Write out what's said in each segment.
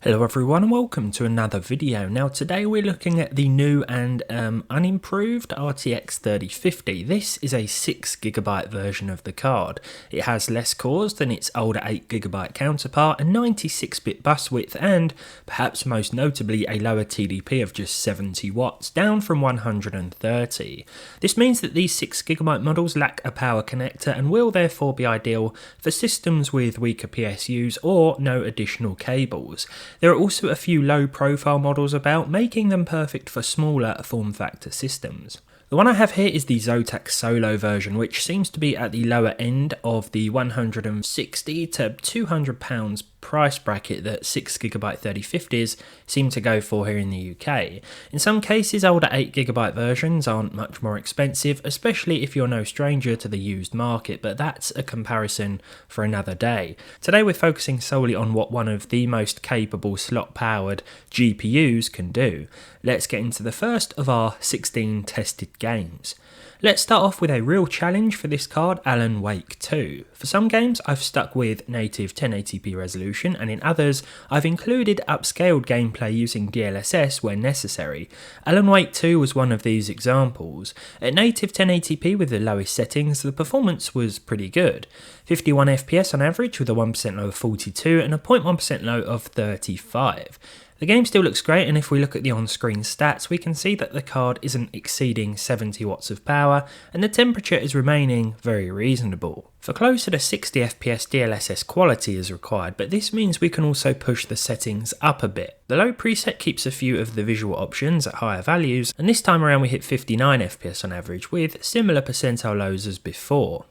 Hello everyone and welcome to another video. Now today we're looking at the new and unimproved RTX 3050. This is a 6GB version of the card. It has less cores than its older 8GB counterpart, a 96-bit bus width and, perhaps most notably, a lower TDP of just 70 watts, down from 130. This means that these 6GB models lack a power connector and will therefore be ideal for systems with weaker PSUs or no additional cables. There are also a few low profile models about, making them perfect for smaller form factor systems. The one I have here is the Zotac Solo version, which seems to be at the lower end of the £160 to £200 price bracket that 6GB 3050s seem to go for here in the UK. In some cases, older 8GB versions aren't much more expensive, especially if you're no stranger to the used market, but that's a comparison for another day. Today we're focusing solely on what one of the most capable slot-powered GPUs can do. Let's get into the first of our 16 tested games. Let's start off with a real challenge for this card, Alan Wake 2. For some games I've stuck with native 1080p resolution, and in others I've included upscaled gameplay using DLSS where necessary. Alan Wake 2 was one of these examples. At native 1080p with the lowest settings, the performance was pretty good. 51 FPS on average with a 1% low of 42 and a 0.1% low of 35. The game still looks great, and if we look at the on-screen stats, we can see that the card isn't exceeding 70 watts of power, and the temperature is remaining very reasonable. For closer to 60 FPS DLSS quality is required, but this means we can also push the settings up a bit. The low preset keeps a few of the visual options at higher values, and this time around we hit 59 FPS on average, with similar percentile lows as before.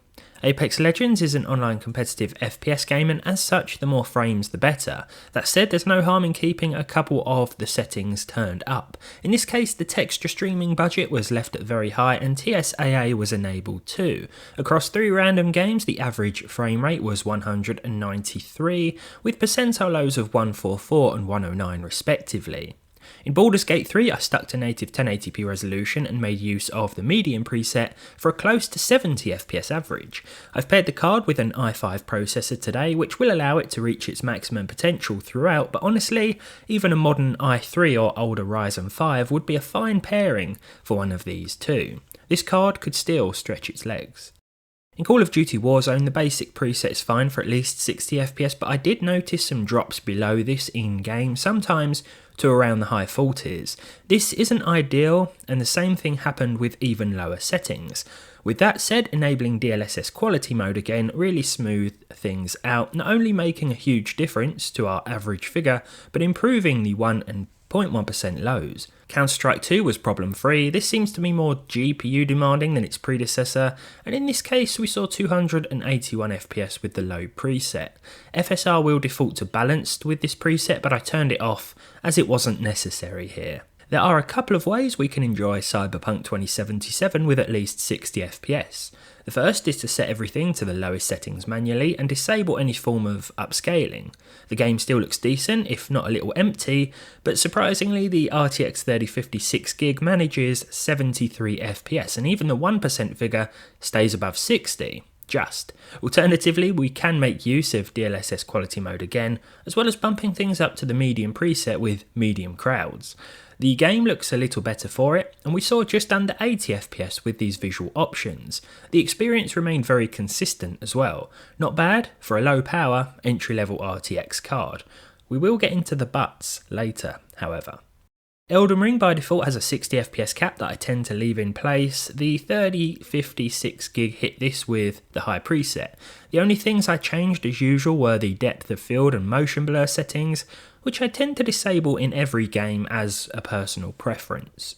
Apex Legends is an online competitive FPS game, and as such the more frames the better. That said, there's no harm in keeping a couple of the settings turned up. In this case, the texture streaming budget was left at very high and TSAA was enabled too. Across 3 random games, the average frame rate was 193, with percentile lows of 144 and 109 respectively. In Baldur's Gate 3, I stuck to native 1080p resolution and made use of the medium preset for a close to 70 FPS average. I've paired the card with an i5 processor today, which will allow it to reach its maximum potential throughout, but honestly, even a modern i3 or older Ryzen 5 would be a fine pairing for one of these too. This card could still stretch its legs. In Call of Duty Warzone, the basic preset is fine for at least 60 FPS, but I did notice some drops below this in-game, sometimes to around the high 40s. This isn't ideal, and the same thing happened with even lower settings. With that said, enabling DLSS quality mode again really smoothed things out, not only making a huge difference to our average figure, but improving the 1 and 0.1% lows. Counter-Strike 2 was problem-free. This seems to be more GPU demanding than its predecessor, and in this case we saw 281 FPS with the low preset. FSR will default to balanced with this preset, but I turned it off as it wasn't necessary here. There are a couple of ways we can enjoy Cyberpunk 2077 with at least 60 FPS. The first is to set everything to the lowest settings manually and disable any form of upscaling. The game still looks decent, if not a little empty, but surprisingly the RTX 3050 6GB manages 73 FPS and even the 1% figure stays above 60. Just. Alternatively, we can make use of DLSS quality mode again, as well as bumping things up to the medium preset with medium crowds. The game looks a little better for it, and we saw just under 80 FPS with these visual options. The experience remained very consistent as well. Not bad for a low power, entry-level RTX card. We will get into the buts later, however. Elden Ring by default has a 60 FPS cap that I tend to leave in place. The 3050 6GB hit this with the high preset. The only things I changed as usual were the depth of field and motion blur settings, which I tend to disable in every game as a personal preference.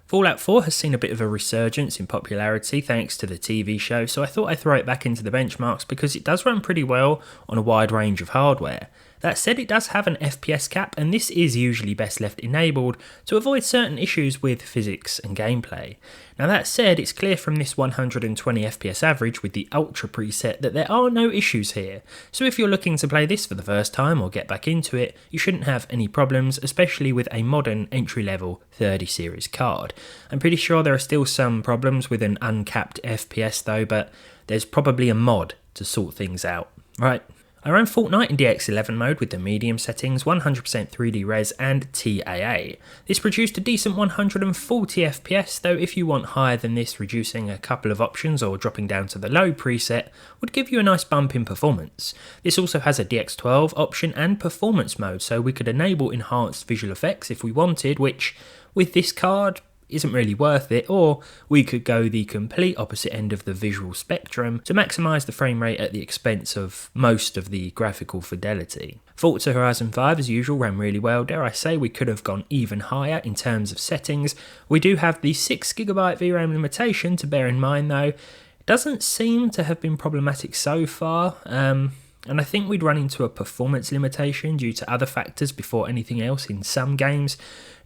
Fallout 4 has seen a bit of a resurgence in popularity thanks to the TV show, so I thought I'd throw it back into the benchmarks because it does run pretty well on a wide range of hardware. That said, it does have an FPS cap, and this is usually best left enabled to avoid certain issues with physics and gameplay. Now that said, it's clear from this 120 FPS average with the Ultra preset that there are no issues here, so if you're looking to play this for the first time or get back into it, you shouldn't have any problems, especially with a modern entry-level 30 series card. I'm pretty sure there are still some problems with an uncapped FPS though, but there's probably a mod to sort things out, right? I ran Fortnite in DX11 mode with the medium settings, 100% 3D res and TAA. This produced a decent 140 FPS, though if you want higher than this, reducing a couple of options or dropping down to the low preset would give you a nice bump in performance. This also has a DX12 option and performance mode, so we could enable enhanced visual effects if we wanted, which with this card isn't really worth it, or we could go the complete opposite end of the visual spectrum to maximise the frame rate at the expense of most of the graphical fidelity. Forza Horizon 5 as usual ran really well, dare I say we could have gone even higher in terms of settings. We do have the 6GB VRAM limitation to bear in mind though. It doesn't seem to have been problematic so far, and I think we'd run into a performance limitation due to other factors before anything else in some games.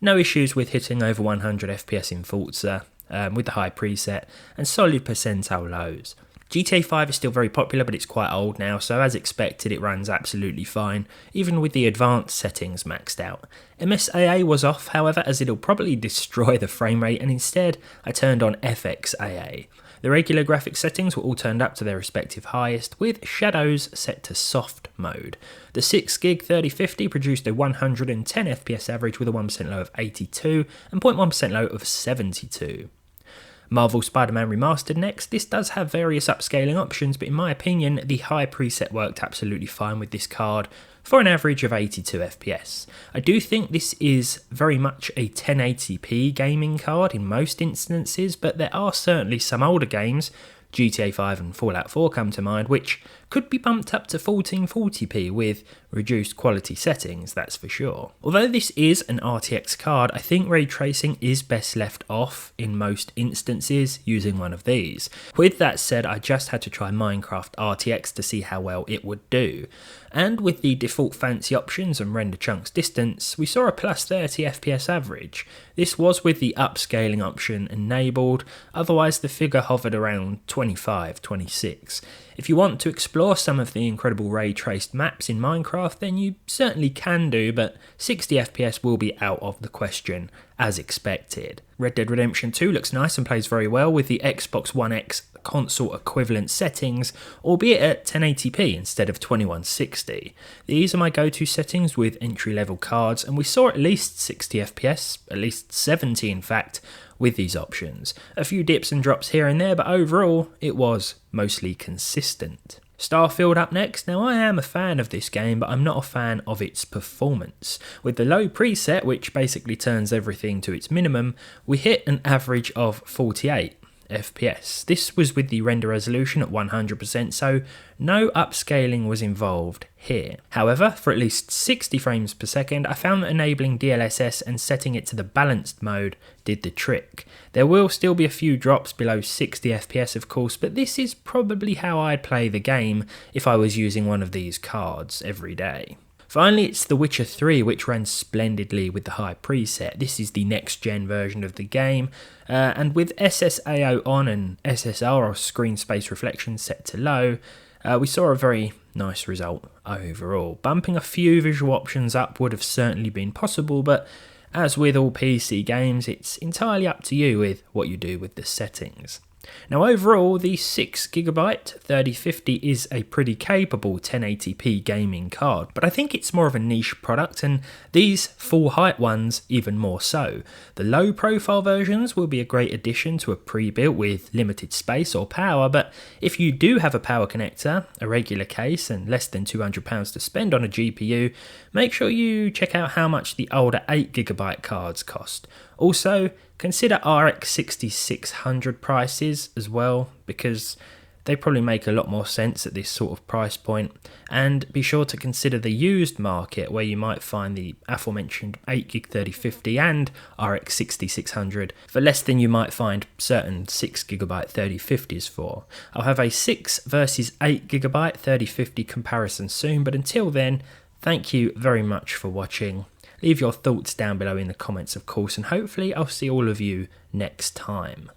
No issues with hitting over 100 FPS in Forza with the high preset and solid percentile lows. GTA 5 is still very popular, but it's quite old now, so as expected it runs absolutely fine, even with the advanced settings maxed out. MSAA was off, however, as it'll probably destroy the frame rate, and instead I turned on FXAA. The regular graphics settings were all turned up to their respective highest, with shadows set to soft mode. The 6GB 3050 produced a 110 FPS average with a 1% low of 82 and 0.1% low of 72. Marvel Spider-Man Remastered next. This does have various upscaling options, but in my opinion the high preset worked absolutely fine with this card for an average of 82 FPS. I do think this is very much a 1080p gaming card in most instances, but there are certainly some older games, GTA 5 and Fallout 4 come to mind, which could be bumped up to 1440p with reduced quality settings, that's for sure. Although this is an RTX card, I think ray tracing is best left off in most instances using one of these. With that said, I just had to try Minecraft RTX to see how well it would do. And with the default fancy options and render chunks distance, we saw a plus 30 FPS average. This was with the upscaling option enabled, otherwise the figure hovered around 25-26. If you want to explore some of the incredible ray traced maps in Minecraft, then you certainly can do, but 60 FPS will be out of the question, as expected. Red Dead Redemption 2 looks nice and plays very well with the Xbox One X console equivalent settings, albeit at 1080p instead of 2160. These are my go-to settings with entry-level cards, and we saw at least 60 FPS, at least 70 in fact, with these options. A few dips and drops here and there, but overall it was mostly consistent. Starfield up next. Now I am a fan of this game, but I'm not a fan of its performance. With the low preset, which basically turns everything to its minimum, we hit an average of 48 FPS. This was with the render resolution at 100%, so no upscaling was involved here. However, for at least 60 frames per second, I found that enabling DLSS and setting it to the balanced mode did the trick. There will still be a few drops below 60 FPS of course, but this is probably how I'd play the game if I was using one of these cards every day. Finally, it's The Witcher 3, which ran splendidly with the high preset. This is the next gen version of the game, and with SSAO on and SSR or screen space reflection set to low, we saw a very nice result overall. Bumping a few visual options up would have certainly been possible, but as with all PC games, it's entirely up to you with what you do with the settings. Now overall, the 6GB 3050 is a pretty capable 1080p gaming card, but I think it's more of a niche product, and these full height ones even more so. The low profile versions will be a great addition to a pre-built with limited space or power, but if you do have a power connector, a regular case and less than £200 to spend on a GPU, make sure you check out how much the older 8GB cards cost. Also, consider RX 6600 prices as well, because they probably make a lot more sense at this sort of price point. And be sure to consider the used market, where you might find the aforementioned 8GB 3050 and RX 6600 for less than you might find certain 6GB 3050s for. I'll have a 6 versus 8GB 3050 comparison soon, but until then, thank you very much for watching. Leave your thoughts down below in the comments of course, and hopefully I'll see all of you next time.